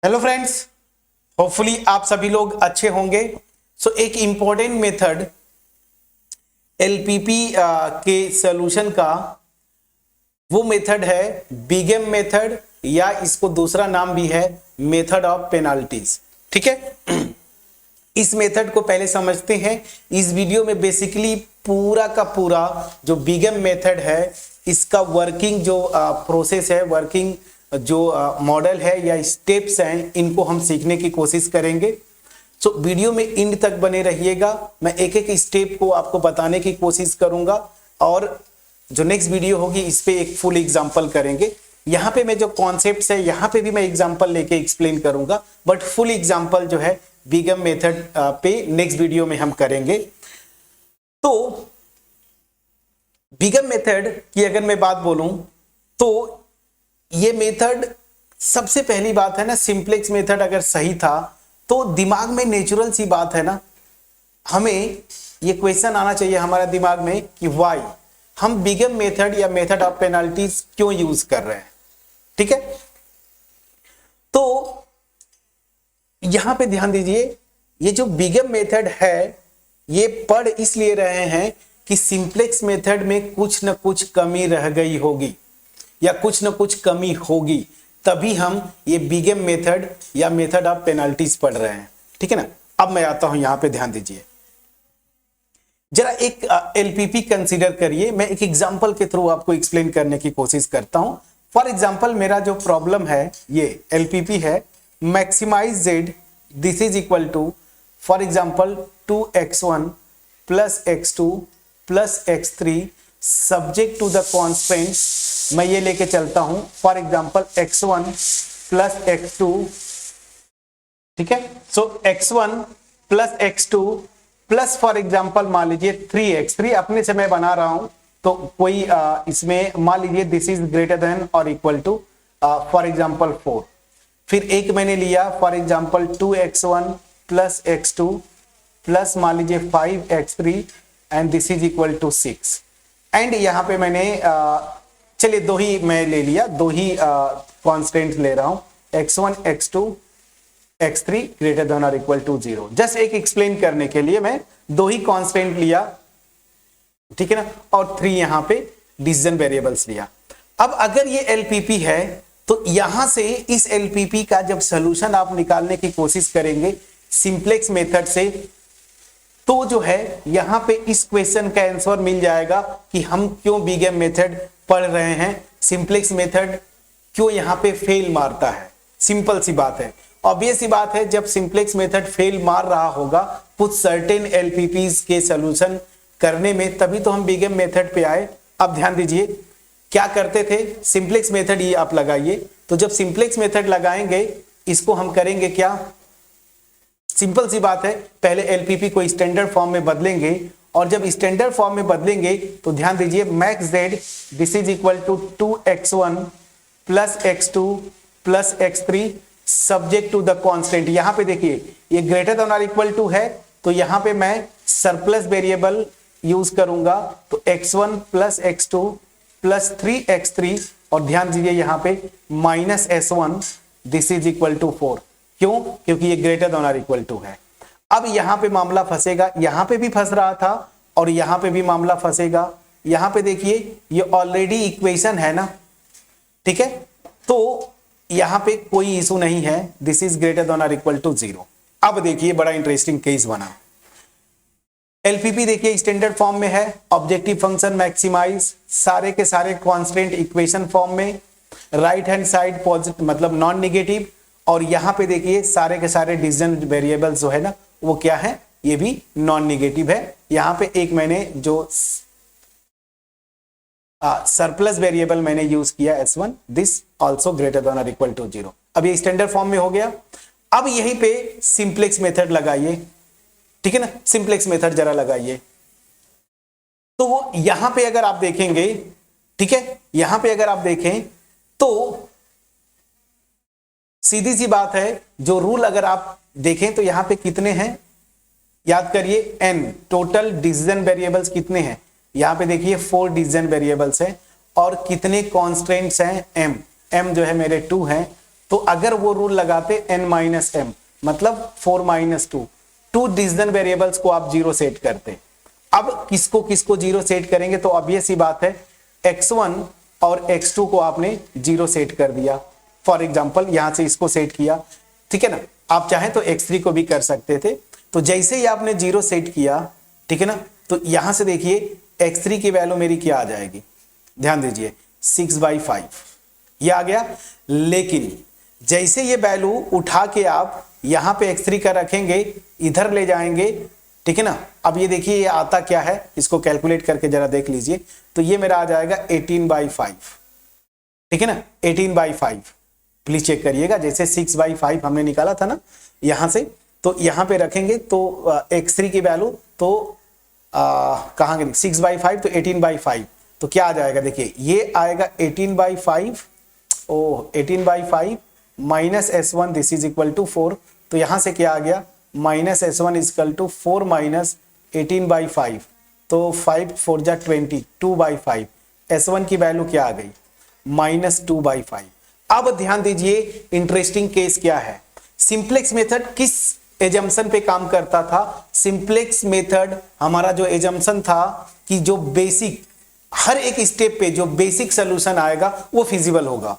Hello friends, hopefully आप सभी लोग अच्छे होंगे। एक इम्पॉर्टेंट मेथड एलपीपी के सॉल्यूशन का वो मेथड है बीगम मेथड, या इसको दूसरा नाम भी है मेथड ऑफ पेनाल्टीज। ठीक है, इस मेथड को पहले समझते हैं। इस वीडियो में बेसिकली पूरा का पूरा जो बीगम मेथड है इसका वर्किंग जो प्रोसेस है, वर्किंग जो मॉडल है या स्टेप्स हैं, इनको हम सीखने की कोशिश करेंगे। वीडियो में एंड तक बने रहिएगा। मैं एक एक स्टेप को आपको बताने की कोशिश करूंगा और जो नेक्स्ट वीडियो होगी इस पे एक फुल एग्जांपल करेंगे। यहाँ पे मैं जो कॉन्सेप्ट्स है यहाँ पे भी मैं एग्जांपल लेके एक्सप्लेन करूंगा, बट फुल एग्जांपल जो है बीगम मेथड पे नेक्स्ट वीडियो में हम करेंगे। तो बीगम मेथड की अगर मैं बात बोलूं तो ये मेथड, सबसे पहली बात है ना, सिंपलेक्स मेथड अगर सही था तो दिमाग में नेचुरल सी बात है ना, हमें ये क्वेश्चन आना चाहिए हमारा दिमाग में कि व्हाई हम बीगम मेथड या मेथड ऑफ पेनाल्टीज क्यों यूज कर रहे हैं। ठीक है, तो यहां पे ध्यान दीजिए, ये जो बीगम मेथड है ये पढ़ इसलिए रहे हैं कि सिंपलेक्स मेथड में कुछ न कुछ कमी रह गई होगी या कुछ न कुछ कमी होगी, तभी हम ये बीगम मेथड या मेथड ऑफ पेनाल्टीज पढ़ रहे हैं। ठीक है ना। अब मैं आता हूं, यहां पे ध्यान दीजिए, जरा एक एलपीपी कंसीडर करिए। मैं एक एग्जांपल के थ्रू आपको एक्सप्लेन करने की कोशिश करता हूं। फॉर एग्जांपल, मेरा जो प्रॉब्लम है ये एलपीपी है, maximise Z this is equal to for example 2x1 plus x2 plus x3 subject to the constants. मैं ये लेके चलता हूं for example x1 plus x2। ठीक है, सो x1 plus x2 plus for example मान लीजिए 3x3 अपने से मैं बना रहा हूं, तो कोई इसमें मान लीजिए दिस इज ग्रेटर देन और इक्वल टू फॉर एग्जांपल 4। फिर एक मैंने लिया for example 2x1 plus x2 plus मान लीजिए 5x3 and this is equal to 6। And यहां पे मैंने चलिए दो ही मैं ले लिया, दो ही कांस्टेंट ले रहा हूं, x1 x2 x3 greater than और इक्वल टू 0। जस्ट एक एक्सप्लेन करने के लिए मैं दो ही कांस्टेंट लिया, ठीक है ना, और 3 यहां पे डिसीजन वेरिएबल्स लिया। अब अगर ये एलपीपी है तो यहां से इस एलपीपी का जब सॉल्यूशन आप निकालने की कोशिश करेंगे सिंपलेक्स मेथड से, तो जो है यहां पे इस क्वेश्चन का आंसर मिल जाएगा कि हम क्यों बीगम मेथड पढ़ रहे हैं, सिंपलेक्स मेथड क्यों यहां पे फेल मारता है। सिंपल सी बात है, ऑब्वियस सी बात है, जब सिंपलेक्स मेथड फेल मार रहा होगा कुछ सर्टेन एलपीपीज के सॉल्यूशन करने में, तभी तो हम बीगम मेथड पे आए। अब ध्यान दीजिए क्या करते थे, सिंपलेक्स मेथड ये आप लगाइए, तो जब सिंपलेक्स मेथड लगाएंगे इसको हम करेंगे क्या, सिंपल सी बात है, पहले एलपीपी को स्टैंडर्ड फॉर्म में बदलेंगे, और जब स्टैंडर्ड फॉर्म में बदलेंगे तो ध्यान दीजिए max Z this is equal to 2x1 plus x2 plus x3 subject to the constant. यहां पे देखिए ये ग्रेटर देन और इक्वल टू है, तो यहां पे मैं सरप्लस वेरिएबल यूज करूंगा, तो x1 plus x2 plus 3x3, और ध्यान दीजिए यहां पे minus s1 this is equal to 4। क्यों? क्योंकि ये ग्रेटर देन और इक्वल टू है। अब यहां पे मामला फंसेगा, यहां पे भी फंस रहा था और यहां पे भी मामला फंसेगा। यहां पे देखिए ये ऑलरेडी इक्वेशन है ना, ठीक है, तो यहां पे कोई इशू नहीं है, दिस इज ग्रेटर देन और इक्वल टू 0। अब देखिए बड़ा इंटरेस्टिंग केस बना, एलपीपी देखिए स्टैंडर्ड फॉर्म में है, ऑब्जेक्टिव फंक्शन मैक्सिमाइज, सारे के सारे कांस्टेंट इक्वेशन फॉर्म में, राइट हैंड साइड पॉजिटिव मतलब नॉन नेगेटिव, और यहां पे देखिए सारे के सारे डिसीजन वेरिएबल्स जो है ना वो क्या है, ये भी नॉन नेगेटिव है। यहां पे एक मैंने जो सरप्लस वेरिएबल मैंने यूज किया s1 this also greater than और इक्वल टू 0। अब ये स्टैंडर्ड फॉर्म में हो गया। अब यहीं पे सिंपलेक्स मेथड लगाइए, ठीक है ना, सिंपलेक्स मेथड जरा लगाइए, तो वो यहां पे अगर आप देखेंगे, ठीक है, यहां पे अगर आप देखें तो सीधी सी बात है, जो रूल अगर आप देखें तो यहां पे कितने हैं, याद करिए n टोटल डिसीजन वेरिएबल्स कितने हैं, यहां पे देखिए 4 डिसीजन वेरिएबल्स हैं, और कितने कॉन्स्टेंट्स हैं m जो है मेरे 2 हैं, तो अगर वो रूल लगाते n-m मतलब 4-2 टू डिसीजन वेरिएबल्स को आप 0 सेट करते। अब किसको किसको 0 सेट करेंगे, तो obvious सी बात है x1 और x2 को आपने 0 सेट कर दिया। फॉर एग्जांपल यहां से इसको सेट किया, ठीक है ना। आप चाहें तो x3 को भी कर सकते थे। तो जैसे ही आपने 0 सेट किया, ठीक है ना, तो यहां से देखिए x3 की वैल्यू मेरी क्या आ जाएगी, ध्यान दीजिए 6/5 ये आ गया। लेकिन जैसे ये वैल्यू उठा के आप यहां पे x3 का रखेंगे, इधर ले जाएंगे, ठीक है ना। अब ये देखिए ये आता क्या है, इसको कैलकुलेट करके जरा देख लीजिए। तो ये मेरा आ जाएगा 18/5, ठीक है ना, 18/5। प्लीज चेक करिएगा, जैसे 6/5 हमने निकाला था ना यहां से, तो यहां पे रखेंगे तो x3 की वैल्यू तो कहां गई 6/5, तो 18/5। तो क्या आ जाएगा, देखिए ये आएगा 18/5, 18/5 minus S1 this is equal to 4। तो यहां से क्या आ गया, minus S1 is equal to 4 minus 18/5, तो 5 4 जा 20, 2/5। S1 की वैल्यू क्या आ गई, -2/5। अब ध्यान दीजिए इंटरेस्टिंग केस क्या है। सिंप्लेक्स मेथड किस एजम्पशन पे काम करता था, सिंप्लेक्स मेथड हमारा जो एजम्पशन था कि जो बेसिक हर एक स्टेप पे जो बेसिक सोल्यूशन आएगा वो फिजिबल होगा,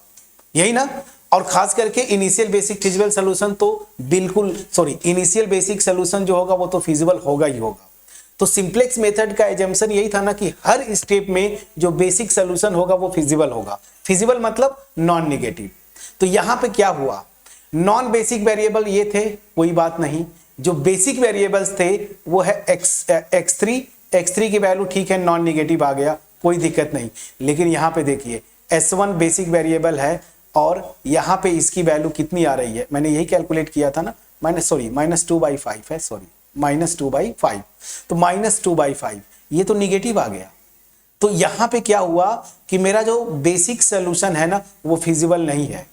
यही ना। और खास करके इनिशियल बेसिक फिजिबल सोल्यूशन तो बिल्कुल इनिशियल बेसिक सोल्यूशन जो होगा वो तो फिजिबल होगा ही होगा। तो सिंप्लेक्स मेथड का एजम्पशन यही था ना कि हर स्टेप में जो बेसिक सोल्यूशन होगा वो फिजिबल होगा। फिजिबल मतलब नॉन नेगेटिव। तो यहां पे क्या हुआ, नॉन बेसिक वेरिएबल ये थे, कोई बात नहीं। जो बेसिक वेरिएबल्स थे वो है x3 की वैल्यू ठीक है नॉन नेगेटिव आ गया, कोई दिक्कत नहीं। लेकिन यहां पे देखिए S1 बेसिक वेरिएबल है और यहां पे इसकी वैल्यू कितनी आ रही है, मैंने यही कैलकुलेट किया था ना, -2/5 है, -2/5। तो -2/5 ये तो निगेटिव आ गया। तो यहां पे क्या हुआ कि मेरा जो बेसिक सोल्यूशन है ना वो फिजिबल नहीं है,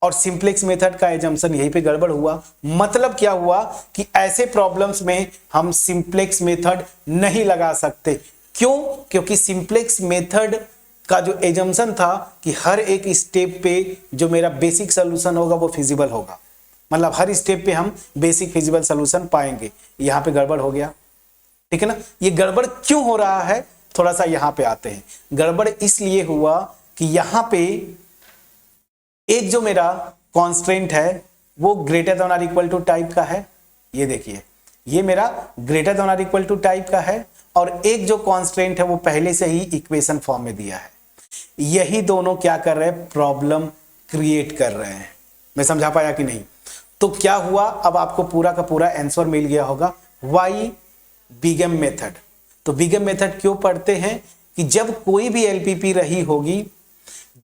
और सिंप्लेक्स मेथड का एजम्पशन यहीं पे गड़बड़ हुआ। मतलब क्या हुआ कि ऐसे प्रॉब्लम्स में हम सिंप्लेक्स मेथड नहीं लगा सकते। क्यों? क्योंकि सिंप्लेक्स मेथड का जो एजम्पशन था कि हर एक स्टेप पे जो मेरा बेसिक सोल्यूशन होगा वो फिजिबल होगा, मतलब हर स्टेप पे हम बेसिक फिजिबल सोल्यूशन पाएंगे। यहां पे गड़बड़ हो गया, ठीक है ना। ये गड़बड़ क्यों हो रहा है, थोड़ा सा यहां पे आते हैं। गड़बड़ इसलिए हुआ कि यहां पे एक जो मेरा कॉन्स्ट्रेंट है वो ग्रेटर देन और इक्वल टू टाइप का है, ये देखिए ये मेरा ग्रेटर देन और इक्वल टू टाइप का है, और एक जो कॉन्स्ट्रेंट है वो पहले से ही इक्वेशन फॉर्म में दिया है। यही दोनों क्या कर रहे हैं, प्रॉब्लम क्रिएट कर रहे हैं। मैं समझा पाया कि नहीं? तो क्या हुआ, अब आपको पूरा का पूरा आंसर मिल गया होगा। Why big M method. तो बिगम मेथड क्यों पढ़ते हैं कि जब कोई भी एलपीपी रही होगी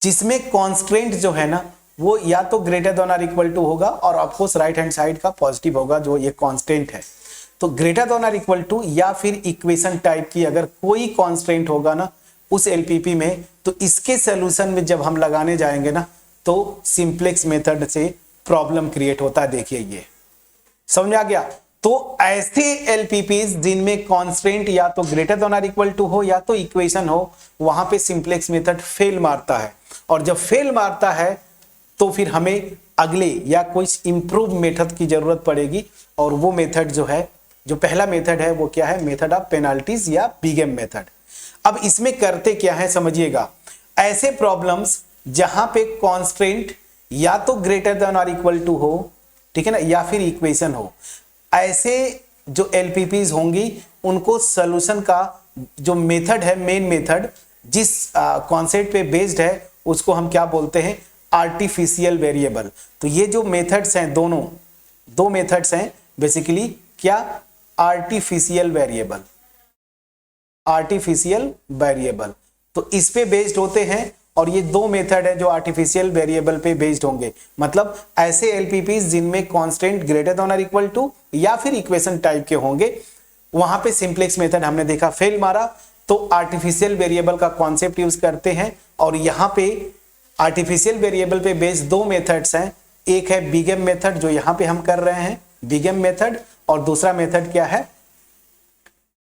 जिसमें कॉन्स्ट्रेंट जो है ना वो या तो ग्रेटर देन और इक्वल टू होगा, और ऑफकोर्स राइट हैंड साइड का पॉजिटिव होगा जो ये कांस्टेंट है। तो ग्रेटर देन और इक्वल टू या फिर इक्वेशन टाइप की अगर कोई कांस्टेंट होगा ना उस एलपीपी में, तो इसके सॉल्यूशन में जब हम लगाने जाएंगे ना तो सिंप्लेक्स मेथड से प्रॉब्लम क्रिएट होता है। देखिए ये समझ आ गया। तो ऐसे एलपीपीज जिनमें कांस्टेंट या तो ग्रेटर देन और इक्वल टू हो या तो इक्वेशन हो, वहां पे सिंप्लेक्स मेथड फेल मारता है। और जब फेल मारता है तो फिर हमें अगले या कोई इंप्रूव मेथड की जरूरत पड़ेगी, और वो मेथड जो है, जो पहला मेथड है वो क्या है, मेथड ऑफ पेनाल्टीज या बिगम मेथड। अब इसमें करते क्या है समझिएगा। ऐसे प्रॉब्लम्स जहां पे कांस्टेंट या तो ग्रेटर देन और इक्वल टू हो, ठीक है ना, या फिर इक्वेशन हो, ऐसे जो एलपीपीज होंगी उनको सॉल्यूशन का जो मेथड है, मेन मेथड जिस कॉन्सेप्ट पे बेस्ड है उसको हम क्या बोलते हैं, आर्टिफिशियल वेरिएबल। तो ये जो मेथड्स हैं दोनों, दो मेथड्स हैं बेसिकली क्या, आर्टिफिशियल वेरिएबल, आर्टिफिशियल वेरिएबल। तो इस पे बेस्ड होते हैं, और ये दो मेथड है जो आर्टिफिशियल वेरिएबल पे बेस्ड होंगे। मतलब ऐसे एलपीपीज जिनमें कांस्टेंट ग्रेटर देन और इक्वल टू या फिर इक्वेशन टाइप के होंगे, वहां पे सिंप्लेक्स मेथड हमने देखा फेल मारा, तो आर्टिफिशियल वेरिएबल का कॉन्सेप्ट यूज करते हैं। और यहां पे आर्टिफिशियल वेरिएबल पे बेस्ड दो मेथड्स हैं, एक है बिगम मेथड जो यहां पे हम कर रहे हैं बिगम मेथड, और दूसरा मेथड क्या है,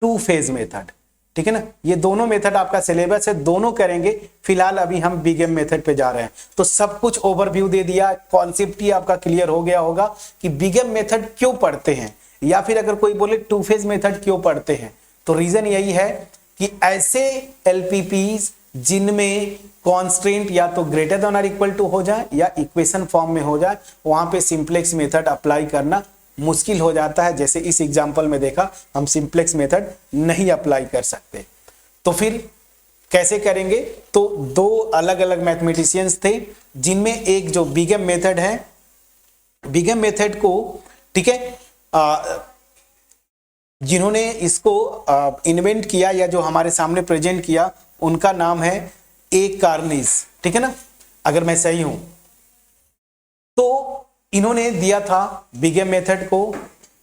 टू फेज मेथड। ठीक है ना। ये दोनों मेथड आपका सिलेबस है, दोनों करेंगे। फिलहाल अभी हम बिगेम मेथड पे जा रहे हैं। तो सब कुछ ओवरव्यू दे दिया, कॉन्सेप्ट ही आपका क्लियर हो गया होगा कि बिगेम मेथड क्यों पढ़ते हैं, या फिर अगर कोई बोले टू फेज मेथड क्यों पढ़ते हैं, तो रीजन यही है कि ऐसे एलपीपीज जिनमें कॉन्स्ट्रेंट या तो ग्रेटर देन और इक्वल टू हो जाए या इक्वेशन फॉर्म में हो जाए, वहां पे सिंप्लेक्स मेथड अप्लाई करना मुश्किल हो जाता है। जैसे इस एग्जांपल में देखा, हम सिंप्लेक्स मेथड नहीं अप्लाई कर सकते, तो फिर कैसे करेंगे। तो दो अलग अलग मैथमेटिशियंस थे, जिनमें एक जो बिगेम मेथड है, बिगेम मेथड को, ठीक है, जिन्होंने इसको इन्वेंट किया या जो हमारे सामने प्रेजेंट किया, उनका नाम है ए कार्निस, ठीक है ना, अगर मैं सही हूं तो। इन्होंने दिया था बिगेम मेथड को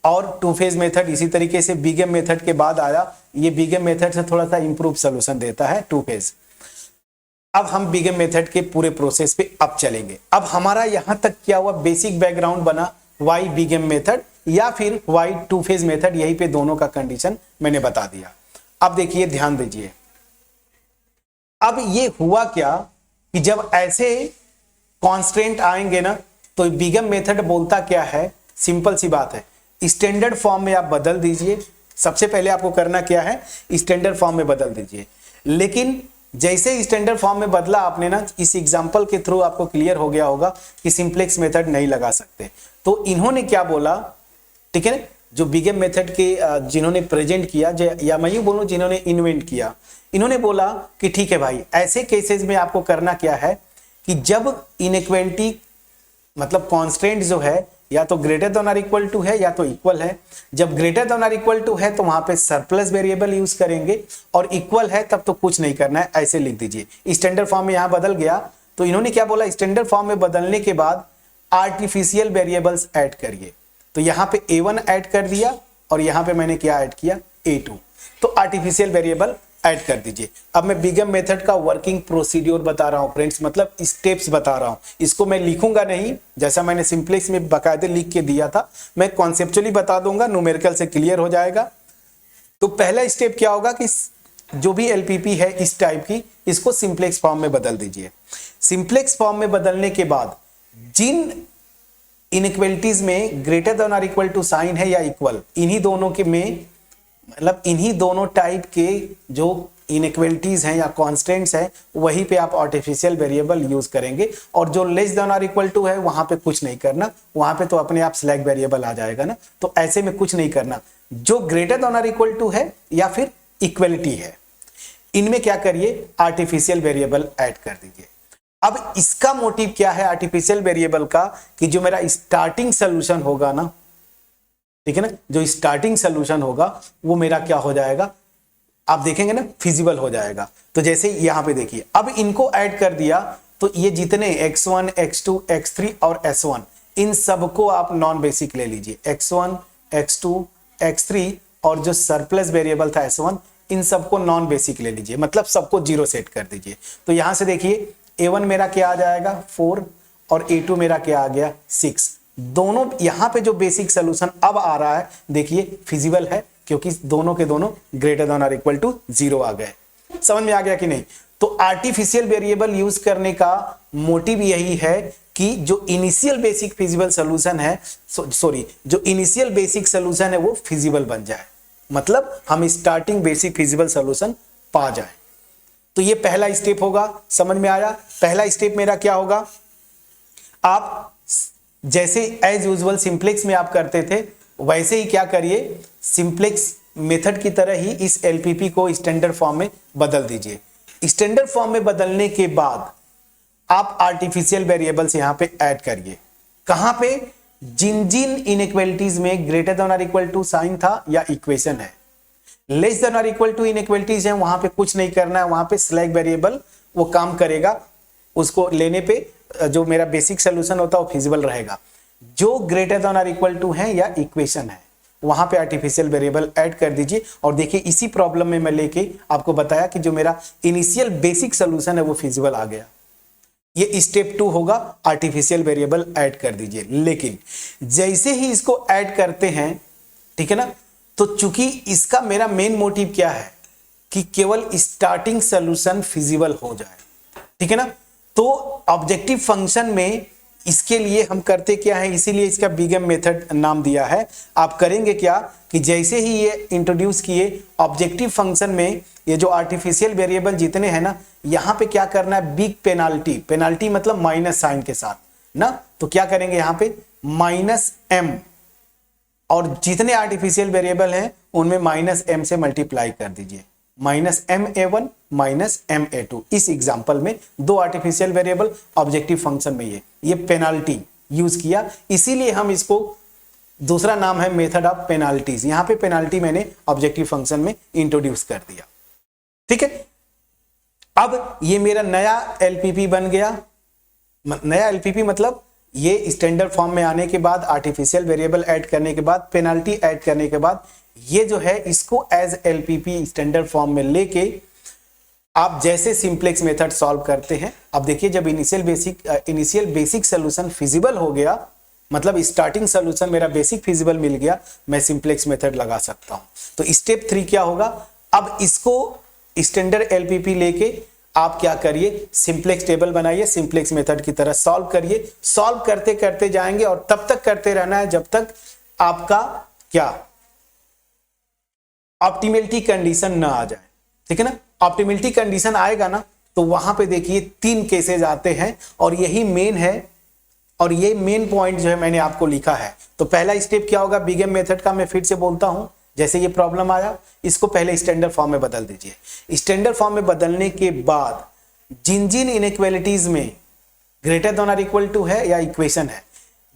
और टू फेज मेथड। इसी तरीके से बिगेम मेथड के बाद आया, ये बिगेम मेथड से थोड़ा सा इंप्रूव सॉल्यूशन देता है टू फेज। अब हम बिगेम मेथड के पूरे प्रोसेस पे अब चलेंगे। अब हमारा यहां तक क्या हुआ, बेसिक बैकग्राउंड बना, वाई बिगेम मेथड या फिर वाई टू फेज मेथड, यहीं पे दोनों का कंडीशन मैंने बता दिया। अब देखिए, ध्यान दीजिए, अब ये हुआ क्या कि जब ऐसे कॉन्स्टेंट आएंगे ना, तो बिगेम मेथड बोलता क्या है, सिंपल सी बात है, स्टैंडर्ड फॉर्म में आप बदल दीजिए। सबसे पहले आपको करना क्या है, स्टैंडर्ड फॉर्म में बदल दीजिए। लेकिन जैसे स्टैंडर्ड फॉर्म में बदला आपने ना, इस एग्जांपल के थ्रू आपको क्लियर हो गया होगा कि सिंप्लेक्स मेथड नहीं लगा सकते। तो इन्होंने क्या बोला, ठीक है ना, जो बिगेम मेथड के जिन्होंने प्रेजेंट किया, या मैं यूं बोलूं जिन्होंने इन्वेंट किया, इन्होंने बोला कि ठीक है भाई, ऐसे केसेस में आपको करना क्या है कि जब इनइक्वालिटी मतलब कांस्टेंट जो है या तो ग्रेटर देन और इक्वल टू है या तो इक्वल है, जब ग्रेटर देन और इक्वल टू है तो वहां पे सरप्लस वेरिएबल यूज करेंगे, और इक्वल है तब तो कुछ नहीं करना है, ऐसे लिख दीजिए। स्टैंडर्ड फॉर्म में यहां बदल गया, तो इन्होंने क्या बोला, स्टैंडर्ड फॉर्म में बदलने के बाद आर्टिफिशियल वेरिएबल्स ऐड करिए। तो यहां पे a1 ऐड कर दिया और यहां पे मैंने क्या ऐड किया, a2। तो आर्टिफिशियल वेरिएबल ऐड कर दीजिए। अब मैं बिगेम मेथड का वर्किंग प्रोसीड्योर बता रहा हूं फ्रेंड्स, मतलब स्टेप्स बता रहा हूं। इसको मैं लिखूंगा नहीं, जैसा मैंने सिंप्लेक्स में बाकायदे लिख के दिया था, मैं कॉन्सेप्चुअली बता दूंगा, न्यूमेरिकल से क्लियर हो जाएगा। तो पहला स्टेप क्या होगा कि जो भी एलपीपी है इस टाइप की, इसको सिंप्लेक्स फॉर्म में बदल दीजिए। सिंप्लेक्स फॉर्म में बदलने के बाद जिन इनइक्वालिटीज में ग्रेटर देन और इक्वल टू साइन है या इक्वल, इन्हीं दोनों के में, मतलब इन्हीं दोनों टाइप के जो इनइक्वालिटीज हैं या कांस्टेंट्स हैं, वहीं पे आप आर्टिफिशियल वेरिएबल यूज करेंगे। और जो लेस देन और इक्वल टू है, वहां पे कुछ नहीं करना, वहां पे तो अपने आप स्लैग वेरिएबल आ जाएगा ना। तो ऐसे में कुछ नहीं करना, जो ग्रेटर देन और इक्वल टू है या फिर इक्वलिटी है, इनमें क्या करिए, आर्टिफिशियल वेरिएबल ऐड कर दीजिए। अब इसका मोटिव क्या है आर्टिफिशियल वेरिएबल का, कि जो मेरा स्टार्टिंग सोल्यूशन होगा ना, ठीक है ना, जो स्टार्टिंग सोल्यूशन होगा वो मेरा क्या हो जाएगा, आप देखेंगे ना, फिजिबल हो जाएगा। तो जैसे यहां पे देखिए, अब इनको ऐड कर दिया, तो ये जितने x1, x2, x3 और s1, इन सबको आप नॉन बेसिक ले लीजिए। x1, x2, x3 और जो सरप्लस वेरिएबल था s1, इन सबको नॉन बेसिक ले लीजिए, मतलब सबको 0 सेट कर दीजिए। तो यहां से देखिए, a1 मेरा क्या आ जाएगा 4 और a2 मेरा क्या आ गया 6। दोनों यहां पे जो बेसिक सोल्यूशन अब आ रहा है, देखिए फिजिबल है, क्योंकि दोनों के दोनों ग्रेटर देन और इक्वल टू 0 आ गए। समझ में आ गया कि नहीं। तो आर्टिफिशियल वेरिएबल यूज करने का मोटिव यही है कि जो इनिशियल बेसिक फिजिबल सोल्यूशन है, सॉरी, जो इनिशियल बेसिक सोल्यूशन है वो फिजिबल बन जाए, मतलब हम स्टार्टिंग बेसिक फिजिबल सोल्यूशन पा जाए। तो ये पहला स्टेप होगा। समझ में आया। पहला स्टेप मेरा क्या होगा, आप जैसे एज यूजुअल सिंप्लेक्स में आप करते थे, वैसे ही क्या करिए, सिंप्लेक्स मेथड की तरह ही इस एलपीपी को स्टैंडर्ड फॉर्म में बदल दीजिए। स्टैंडर्ड फॉर्म में बदलने के बाद आप आर्टिफिशियल वेरिएबल्स यहां पे ऐड करिए। कहां पे, जिन जिन इनइक्वालिटीज में ग्रेटर देन और इक्वल टू साइन था या इक्वेशन है, लेस देन और इक्वल टू इनइक्वालिटीज है, वहां पे कुछ नहीं करना है, वहां पे स्लैग वेरिएबल वो काम करेगा। उसको लेने पे जो मेरा बेसिक सोल्यूशन होता है वो फिजिबल रहेगा। जो ग्रेटर देन और इक्वल टू है या इक्वेशन है, वहां पे आर्टिफिशियल वेरिएबल ऐड कर दीजिए। और देखिए, इसी प्रॉब्लम में मैं लेके आपको बताया कि जो मेरा इनिशियल बेसिक सोल्यूशन है वो फिजिबल आ गया। ये स्टेप 2 होगा, आर्टिफिशियल वेरिएबल ऐड कर दीजिए। लेकिन जैसे ही इसको ऐड करते हैं, ठीक है ना, तो चूंकि इसका मेरा मेन मोटिव क्या है, कि केवल स्टार्टिंग सॉल्यूशन फिजिबल हो जाए, ठीक है ना। तो ऑब्जेक्टिव फंक्शन में इसके लिए हम करते क्या है, इसीलिए इसका बिगम मेथड नाम दिया है। आप करेंगे क्या कि जैसे ही ये इंट्रोड्यूस किए ऑब्जेक्टिव फंक्शन में, ये जो आर्टिफिशियल वेरिएबल जितने हैं ना, यहां पे क्या करना है, बिग पेनाल्टी, पेनाल्टी मतलब माइनस साइन के साथ ना, तो क्या करेंगे यहां पे -m, और जितने आर्टिफिशियल वेरिएबल हैं उनमें -m से मल्टीप्लाई कर दीजिए, -ma1 -ma2। इस एग्जांपल में दो आर्टिफिशियल वेरिएबल ऑब्जेक्टिव फंक्शन में ये पेनाल्टी यूज किया, इसीलिए हम इसको, दूसरा नाम है मेथड ऑफ पेनाल्टीज। यहां पे पेनाल्टी मैंने ऑब्जेक्टिव फंक्शन में इंट्रोड्यूस कर दिया, ठीक है। अब ये मेरा नया एलपीपी बन गया। नया एलपीपी मतलब ये स्टैंडर्ड फॉर्म में आने के बाद, आर्टिफिशियल वेरिएबल ऐड करने के बाद, पेनाल्टी ऐड करने के बाद, ये जो है इसको एज एलपीपी स्टैंडर्ड फॉर्म में लेके आप जैसे सिंप्लेक्स मेथड सॉल्व करते हैं। अब देखिए जब इनिशियल बेसिक सॉल्यूशन फिजिबल हो गया, मतलब स्टार्टिंग सॉल्यूशन मेरा बेसिक फिजिबल मिल गया, मैं सिंप्लेक्स मेथड लगा सकता हूं। तो स्टेप 3 क्या होगा, अब इसको स्टैंडर्ड एलपीपी लेके आप क्या करिए, सिंप्लेक्स टेबल बनाइए, सिंप्लेक्स मेथड की तरह सॉल्व करिए। सॉल्व करते करते जाएंगे और तब तक करते रहना है जब तक आपका क्या, ऑप्टिमलिटी कंडीशन ना आ जाए, ठीक है ना। ऑप्टिमलिटी कंडीशन आएगा ना, तो वहां पे देखिए 3 केसेस आते हैं और यही मेन है, और ये मेन पॉइंट जो है मैंने आपको लिखा है। तो पहला स्टेप क्या होगा बिगम मेथड का, मैं फिर से बोलता हूं, जैसे ये प्रॉब्लम आया इसको पहले स्टैंडर्ड फॉर्म में बदल दीजिए। स्टैंडर्ड फॉर्म में बदलने के बाद जिन जिन इनइक्वालिटीज में ग्रेटर देन और इक्वल टू है या इक्वेशन है,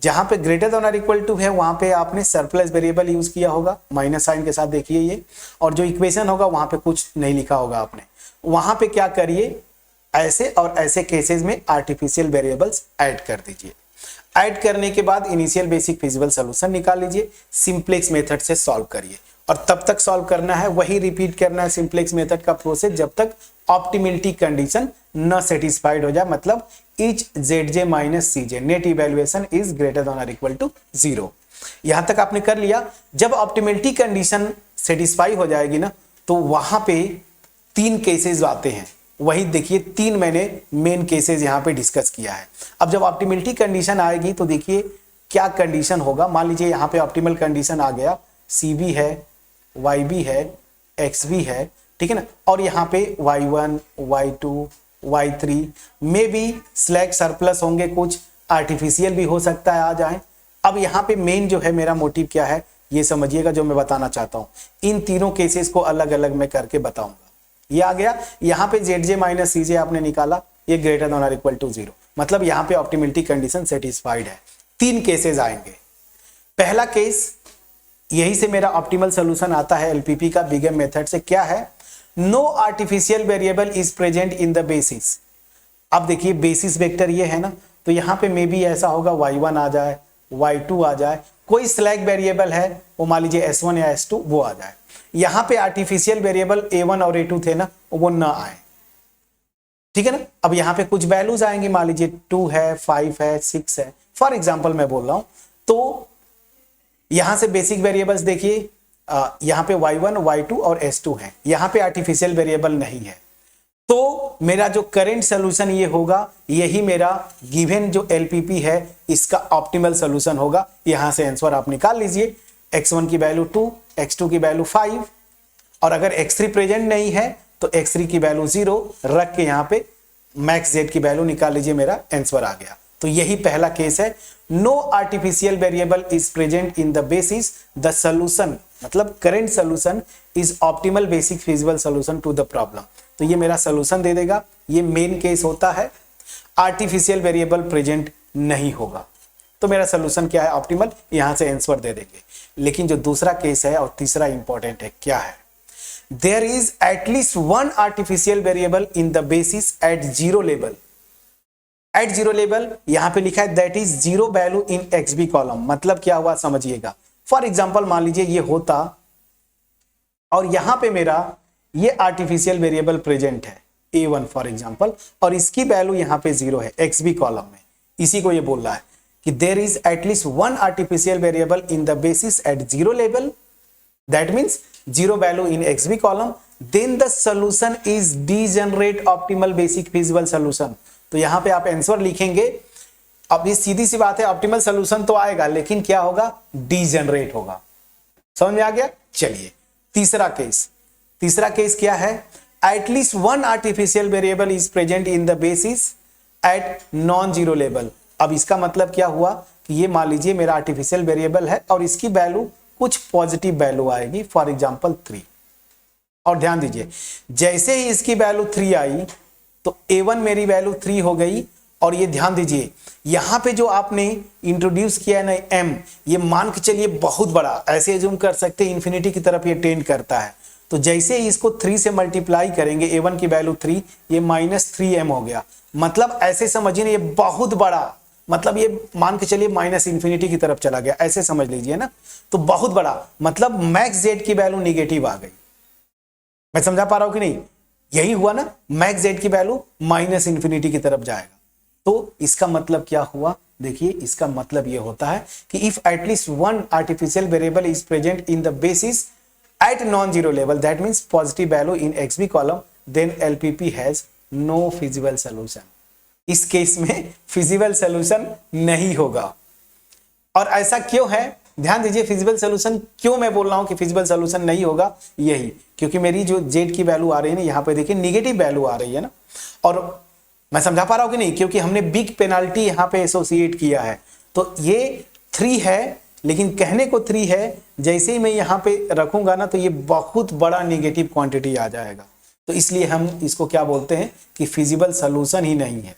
जहां पे ग्रेटर देन और इक्वल टू है वहां पे आपने सरप्लस वेरिएबल यूज किया होगा माइनस साइन के साथ, देखिए ये, और जो इक्वेशन होगा वहां पे कुछ नहीं लिखा होगा आपने। वहां पे क्या करिए, ऐसे और ऐसे केसेस में आर्टिफिशियल वेरिएबल्स ऐड कर दीजिए। ऐड करने के बाद इनिशियल बेसिक फिजिबल सॉल्यूशन निकाल लीजिए, सिंप्लेक्स मेथड से सॉल्व करिए, और तब तक सॉल्व करना है, वही रिपीट करना है सिंप्लेक्स मेथड का प्रोसेस जब तक ऑप्टिमलिटी कंडीशन न सेटिस्फाइड हो जाए, मतलब each zj minus cj net evaluation is greater than और इक्वल टू 0। यहां तक आपने कर लिया। जब ऑप्टिमलिटी कंडीशन सेटिस्फाई हो जाएगी ना, तो वहां पे 3 केसेस आते हैं, वही देखिए 3 मैंने मेन केसेस यहां पे डिस्कस किया है। अब जब ऑप्टिमलिटी कंडीशन आएगी तो देखिए क्या कंडीशन होगा। मान लीजिए यहां पे ऑप्टिमल कंडीशन आ गया, cb है, yb है, xb है, ठीक है ना, और यहाँ पे y1, y2, y3 में भी स्लैग सरप्लस होंगे, कुछ आर्टिफिशियल भी हो सकता है आ जाए। अब यहाँ पे मेन जो है मेरा मोटिव क्या है ये समझिएगा, जो मैं बताना चाहता हूँ इन तीनों केसेस को अलग अलग मैं करके बताऊंगा। ये आ गया, यहाँ पे zj माइनस cj आपने निकाला, ये ग्रेटर देन और इक्वल टू 0, मतलब यहाँ पे ऑप्टिमलिटी कंडीशन सेटिस्फाइड है। 3 केसेस आएंगे। पहला केस, यही से मेरा ऑप्टिमल सोल्यूशन आता है एलपीपी का बिगम मेथड से, क्या है, no artificial variable is present in the basis. अब देखिए बेसिस वेक्टर ये है ना, तो यहां पे मे भी ऐसा होगा y1 आ जाए, y2 आ जाए, कोई स्लैग वेरिएबल है वो मान लीजिए s1 या s2 वो आ जाए। यहां पे आर्टिफिशियल वेरिएबल a1 और a2 थे ना, वो ना आए, ठीक है ना। अब यहां पे कुछ वैल्यूज आएंगे, मान लीजिए 2 है, 5 है, 6 है, फॉर एग्जाम्पल मैं बोल रहा हूं। तो यहां से बेसिक वेरिएबल्स देखिए, यहां पे y1, y2 और s2 है, यहां पे आर्टिफिशियल वेरिएबल नहीं है। तो मेरा जो करंट सोल्यूशन ये होगा, यही मेरा गिवन जो एलपीपी है इसका ऑप्टिमल सोल्यूशन होगा। यहां से आंसर आप निकाल लीजिए, x1 की वैल्यू 2, x2 की वैल्यू 5, और अगर x3 प्रेजेंट नहीं है तो x3 की वैल्यू 0 रख के यहां पे मैक्स z की वैल्यू निकाल लीजिए, मेरा आंसर आ गया। तो यही पहला केस है, no artificial variable is present in the basis, the solution मतलब current solution is optimal basic feasible solution to the problem. तो ये मेरा सोल्यूशन दे देगा। ये मेन केस होता है, आर्टिफिशियल वेरिएबल प्रेजेंट नहीं होगा, तो मेरा सोल्यूशन क्या है, ऑप्टिमल, यहां से आंसर दे देंगे। लेकिन जो दूसरा केस है और तीसरा इंपॉर्टेंट है, क्या है, there is at least 1 artificial variable in the basis at 0 level. At 0 level यहां पे लिखा है that is 0 value in XB column. मतलब क्या हुआ समझिएगा, फॉर एग्जांपल मान लीजिए ये होता और यहां पे मेरा ये आर्टिफिशियल वेरिएबल प्रेजेंट है A1 फॉर एग्जांपल, और इसकी वैल्यू यहां पे 0 है XB कॉलम में। इसी को ये बोल रहा है कि there is at least 1 artificial variable in the basis at 0 level, that means 0 value in XB column, then the solution is degenerate optimal basic feasible solution. तो यहां पे आप आंसर लिखेंगे। अब ये सीधी सी बात है, ऑप्टिमल सॉल्यूशन तो आएगा लेकिन क्या होगा, डीजेनरेट होगा। समझ में आ गया। चलिए तीसरा केस क्या है, at least one artificial variable is present in the basis at non zero level. अब इसका मतलब क्या हुआ कि ये मान लीजिए मेरा आर्टिफिशियल वेरिएबल है और इसकी वैल्यू कुछ पॉजिटिव वैल्यू आएगी, फॉर एग्जांपल 3। और ध्यान दीजिए जैसे ही इसकी वैल्यू 3 आई तो a1 मेरी वैल्यू 3 हो गई। और ये ध्यान दीजिए यहां पे जो आपने इंट्रोड्यूस किया है ना m, ये मान के चलिए बहुत बड़ा, ऐसे एज्यूम कर सकते हैं इंफिनिटी की तरफ ये टेंड करता है। तो जैसे ही इसको 3 से मल्टीप्लाई करेंगे, a1 की वैल्यू 3, ये -3m हो गया। मतलब ऐसे समझिए ये बहुत बड़ा, मतलब ये मान के चलिए माइनस इंफिनिटी की तरफ चला गया, ऐसे समझ लीजिए ना। तो बहुत बड़ा मतलब मैक्स जेड की वैल्यू निगेटिव आ गई। मैं समझा पा रहा हूं कि नहीं, यही हुआ ना, मैक्स जेड की वैल्यू माइनस इंफिनिटी की तरफ जाएगा। तो इसका मतलब क्या हुआ, देखिए इसका मतलब यह होता है कि if at least one artificial variable is present in the basis at non zero level, that means positive value in XB column, then LPP has no feasible solution. इस केस में फिजिबल सॉल्यूशन नहीं होगा। और ऐसा क्यों है, ध्यान दीजिए फिजिबल सॉल्यूशन क्यों मैं बोल रहा हूं कि फिजिबल सॉल्यूशन नहीं होगा, यही क्योंकि मेरी जो जेड की वैल्यू आ रही है ना, यहां पे देखिए निगेटिव वैल्यू आ रही है ना। और मैं समझा पा रहा हूं कि नहीं, क्योंकि हमने बिग पेनाल्टी यहां पे एसोसिएट किया है। तो ये 3 है लेकिन कहने को 3 है, जैसे ही मैं यहां पे रखूंगा ना तो ये बहुत बड़ा निगेटिव क्वांटिटी आ जाएगा। तो इसलिए हम इसको क्या बोलते हैं कि फिजिबल सॉल्यूशन ही नहीं है।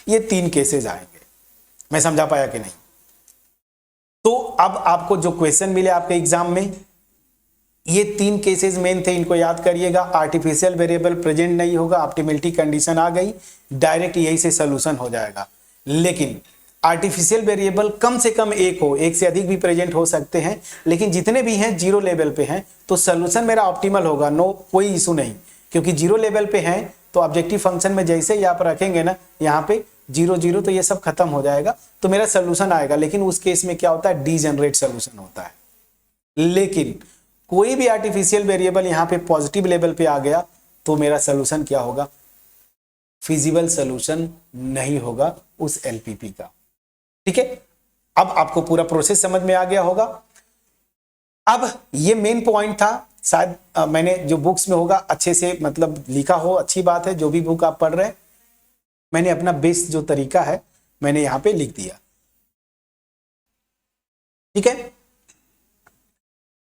ये 3 केसेस आएंगे। मैं समझा पाया कि नहीं। तो अब आपको जो क्वेश्चन मिले आपके एग्जाम में, ये 3 केसेस मेन थे, इनको याद करिएगा। आर्टिफिशियल वेरिएबल प्रेजेंट नहीं होगा, ऑप्टिमलिटी कंडीशन आ गई, डायरेक्ट यही से सॉल्यूशन हो जाएगा। लेकिन आर्टिफिशियल वेरिएबल कम से कम एक हो, एक से अधिक भी प्रेजेंट हो सकते हैं, लेकिन जितने भी हैं जीरो लेवल पे हैं, तो सॉल्यूशन मेरा ऑप्टिमल होगा, नो कोई इशू नहीं। क्योंकि जीरो लेवल पे हैं तो ऑब्जेक्टिव फंक्शन में जैसे ही आप रखेंगे ना यहाँ पे 0 0, तो ये सब खत्म हो जाएगा, तो मेरा सॉल्यूशन आएगा। लेकिन उस केस में क्या होता है, डीजेनरेट सॉल्यूशन होता है। लेकिन कोई भी आर्टिफिशियल वेरिएबल यहाँ पे पॉजिटिव लेवल पे आ गया तो मेरा सॉल्यूशन क्या होगा, फिजिबल सॉल्यूशन नहीं होगा उस LPP का। ठीक है, अब आपको पूरा प्रोसेस समझ में आ गया होगा। अब ये मेन पॉइंट था, शायद मैंने जो बुक्स में होगा अच्छे से मतलब लिखा हो, अच्छी बात है। जो भी बुक आप पढ़ रहे हैं, मैंने अपना बेस्ट जो तरीका है मैंने यहां पे लिख दिया। ठीक है,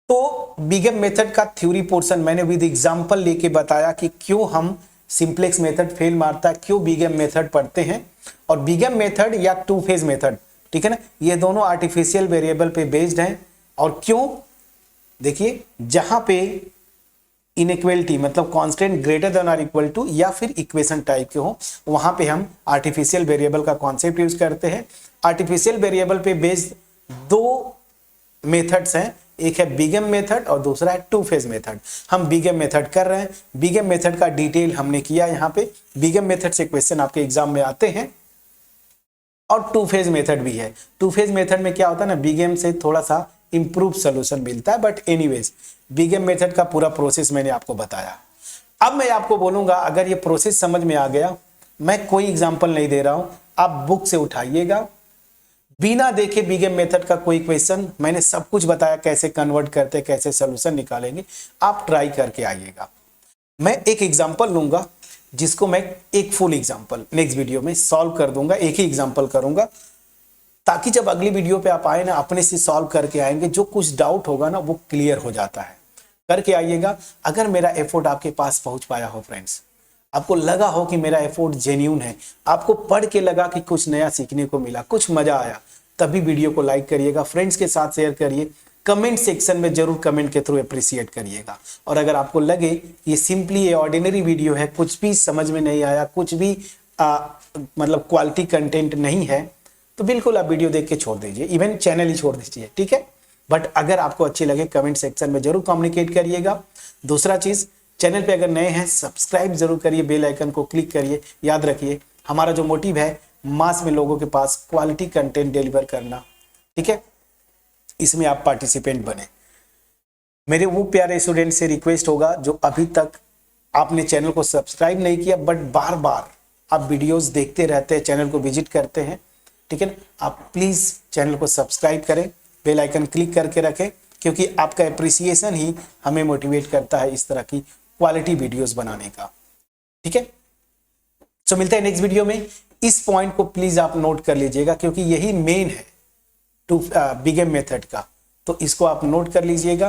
तो बिगम मेथड का थ्योरी पोर्शन मैंने विद एग्जांपल लेके बताया कि क्यों हम सिंप्लेक्स मेथड फेल मारता है, क्यों बिगम मेथड पढ़ते हैं। और बिगम मेथड या 2 फेज मेथड, ठीक है ना, ये दोनों आर्टिफिशियल वेरिएबल पे बेस्ड हैं। और क्यों, देखिए जहां पे इनइक्वलिटी मतलब कांस्टेंट ग्रेटर देन और इक्वल टू या फिर इक्वेशन टाइप के हो, वहां पे हम आर्टिफिशियल वेरिएबल का कॉन्सेप्ट यूज करते हैं। आर्टिफिशियल वेरिएबल पे बेस्ड 2 मेथड्स हैं, एक है बिगम मेथड और दूसरा है 2 फेज मेथड। हम बिगम मेथड कर रहे हैं, बिगम मेथड का डिटेल हमने किया यहाँ पे। बिगम मेथड से क्वेश्चन आपके एग्जाम में आते हैं। और 2 फेज मेथड भी है। 2 फेज मेथड में क्या होता है ना, बिगम से थोड़ा सा इंप्रूव सॉल्यूशन मिलता है। बट एनीवेज बिगम मेथड का पूरा प्रोसेस मैंने आपको बताया। अब मैं आपको बोलूंगा, अगर ये प्रोसेस समझ में आ गया, मैं कोई एग्जांपल नहीं दे रहा हूं, आप बुक से उठाइएगा, बिना देखे बिगम मेथड का कोई क्वेश्चन, मैंने सब कुछ बताया कैसे कन्वर्ट करते, कैसे सॉल्यूशन निकालेंगे, आप ट्राई करके आइएगा। मैं एक एग्जांपल लूंगा जिसको मैं एक फुल एग्जांपल नेक्स्ट वीडियो में सॉल्व कर दूंगा, एक ही एग्जांपल करूंगा, ताकि जब अगली वीडियो पे आप आए ना, अपने से सॉल्व करके आएंगे, जो कुछ डाउट होगा ना वो क्लियर हो जाता है। करके आइएगा। अगर मेरा एफर्ट आपके पास पहुंच पाया हो फ्रेंड्स, आपको लगा हो कि मेरा एफर्ट जेन्यून है, आपको पढ़ के लगा कि कुछ नया सीखने को मिला, कुछ मजा आया, तभी वीडियो को लाइक करिएगा, फ्रेंड्स के साथ शेयर करिए, कमेंट सेक्शन में जरूर कमेंट के थ्रू अप्रिशिएट करिएगा। और अगर आपको लगे ये सिंपली ये ऑर्डिनरी वीडियो है, कुछ भी समझ में नहीं आया, कुछ भी मतलब क्वालिटी कंटेंट नहीं है, तो बिल्कुल आप वीडियो देख के छोड़ दीजिए, इवन चैनल ही छोड़ दीजिए, ठीक है। बट अगर आपको अच्छी लगे कमेंट सेक्शन में जरूर कम्युनिकेट करिएगा। दूसरा चीज, चैनल पे अगर नए हैं सब्सक्राइब जरूर करिए, बेल आइकन को क्लिक करिए। याद रखिए हमारा जो मोटिव है मास में लोगों के पास क्वालिटी कंटेंट डिलीवर करना, ठीक है। इसमें आप पार्टिसिपेंट बने। मेरे वो प्यारे स्टूडेंट से रिक्वेस्ट होगा जो अभी तक आपने चैनल को सब्सक्राइब नहीं किया बट बार बार आप वीडियोस देखते रहते हैं, चैनल को विजिट करते हैं, ठीक है, आप प्लीज़ चैनल को सब्सक्राइब करें, बेल आइकन क्लिक करके रखें, क्योंकि आपका अप्रिसिएशन ही हमें मोटिवेट करता है इस तरह की क्वालिटी वीडियोस बनाने का, ठीक है। सो मिलते हैं नेक्स्ट वीडियो में। इस पॉइंट को प्लीज़ आप नोट कर लीजिएगा, क्योंकि यही मेन है टू बिगेम मेथड का, तो इसको आप नोट कर लीजिएगा।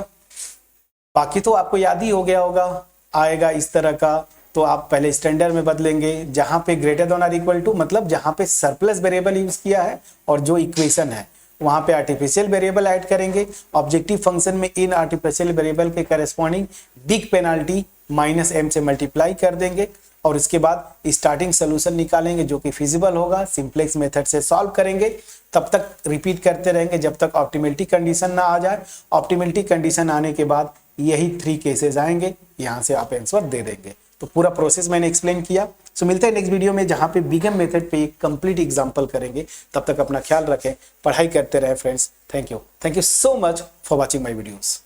बाकी तो आपको याद ही हो गया होगा, आएगा इस तरह का, तो आप पहले स्टैंडर्ड में बदलेंगे, जहां पे ग्रेटर देन और इक्वल टू मतलब जहां पे सरप्लस वेरिएबल यूज किया है और जो इक्वेशन है वहां पे आर्टिफिशियल वेरिएबल ऐड करेंगे। ऑब्जेक्टिव फंक्शन में इन आर्टिफिशियल वेरिएबल के करस्पॉन्डिंग बिग पेनाल्टी -m से मल्टीप्लाई कर देंगे और इसके बाद स्टार्टिंग सोल्यूशन निकालेंगे जो कि फिजिबल होगा, सिंप्लेक्स मेथड से सॉल्व करेंगे। तब तक रिपीट करते रहेंगे जब तक ऑप्टिमलिटी कंडीशन ना आ जाए। ऑप्टिमलिटी कंडीशन आने के बाद यही 3 केसेस आएंगे, यहां से आप आंसर दे देंगे। तो पूरा प्रोसेस मैंने एक्सप्लेन किया। सो मिलते हैं नेक्स्ट वीडियो में जहां पे बिगम मेथड पे एक कंप्लीट एग्जांपल करेंगे। तब तक अपना ख्याल रखें, पढ़ाई करते रहे friends. Thank you so much for watching my videos.